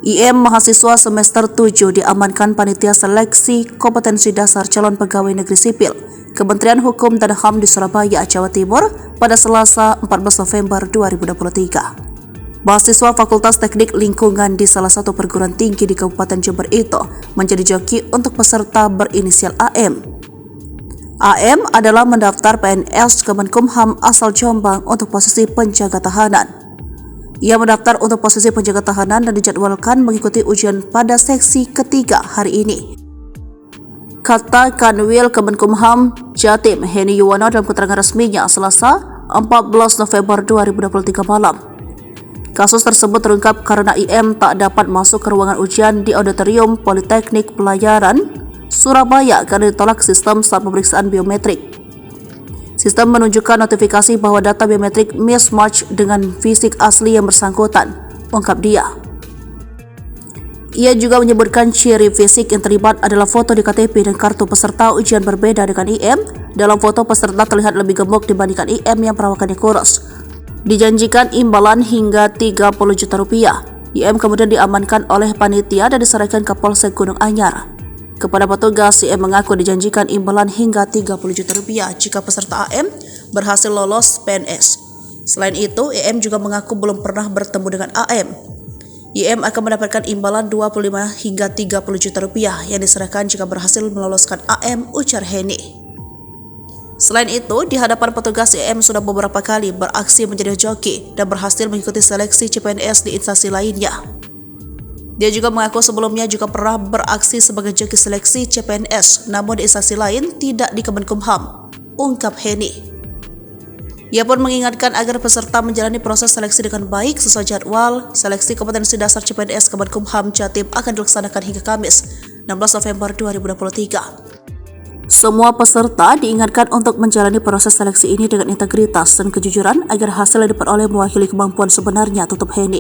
IM mahasiswa semester 7 diamankan Panitia Seleksi Kompetensi Dasar Calon Pegawai Negeri Sipil Kementerian Hukum dan HAM di Surabaya, Jawa Timur pada Selasa 14 November 2023. Mahasiswa Fakultas Teknik Lingkungan di salah satu perguruan tinggi di Kabupaten Jember itu menjadi joki untuk peserta berinisial AM. AM adalah mendaftar PNS Kemenkumham asal Jombang untuk posisi penjaga tahanan. Ia mendaftar untuk posisi penjaga tahanan dan dijadwalkan mengikuti ujian pada seksi ketiga hari ini. Kata Kanwil Kemenkumham Jatim Heni Yuwono dalam keterangan resminya Selasa 14 November 2023 malam. Kasus tersebut terungkap karena IM tak dapat masuk ke ruangan ujian di Auditorium Politeknik Pelayaran Surabaya karena ditolak sistem saat pemeriksaan biometrik. Sistem menunjukkan notifikasi bahwa data biometrik mismatch dengan fisik asli yang bersangkutan, ungkap dia. Ia juga menyebutkan ciri fisik yang terlibat adalah foto di KTP dan kartu peserta ujian berbeda dengan IM. Dalam foto peserta terlihat lebih gemuk dibandingkan IM yang perawakannya kurus. Dijanjikan imbalan hingga 30 juta rupiah. IM kemudian diamankan oleh panitia dan diserahkan ke Polsek Gunung Anyar. Kepada petugas, IM mengaku dijanjikan imbalan hingga 30 juta rupiah jika peserta AM berhasil lolos PNS. Selain itu, IM juga mengaku belum pernah bertemu dengan AM. IM akan mendapatkan imbalan 25 hingga 30 juta rupiah yang diserahkan jika berhasil meloloskan AM, ujar Heni. Selain itu, di hadapan petugas, IM sudah beberapa kali beraksi menjadi joki dan berhasil mengikuti seleksi CPNS di instansi lainnya. Dia juga mengaku sebelumnya juga pernah beraksi sebagai joki seleksi CPNS, namun di instansi lain tidak di Kemenkumham, ungkap Heni. Ia pun mengingatkan agar peserta menjalani proses seleksi dengan baik sesuai jadwal. Seleksi kompetensi dasar CPNS Kemenkumham Jatim akan dilaksanakan hingga Kamis, 16 November 2023. Semua peserta diingatkan untuk menjalani proses seleksi ini dengan integritas dan kejujuran agar hasil yang diperoleh mewakili kemampuan sebenarnya, tutup Heni.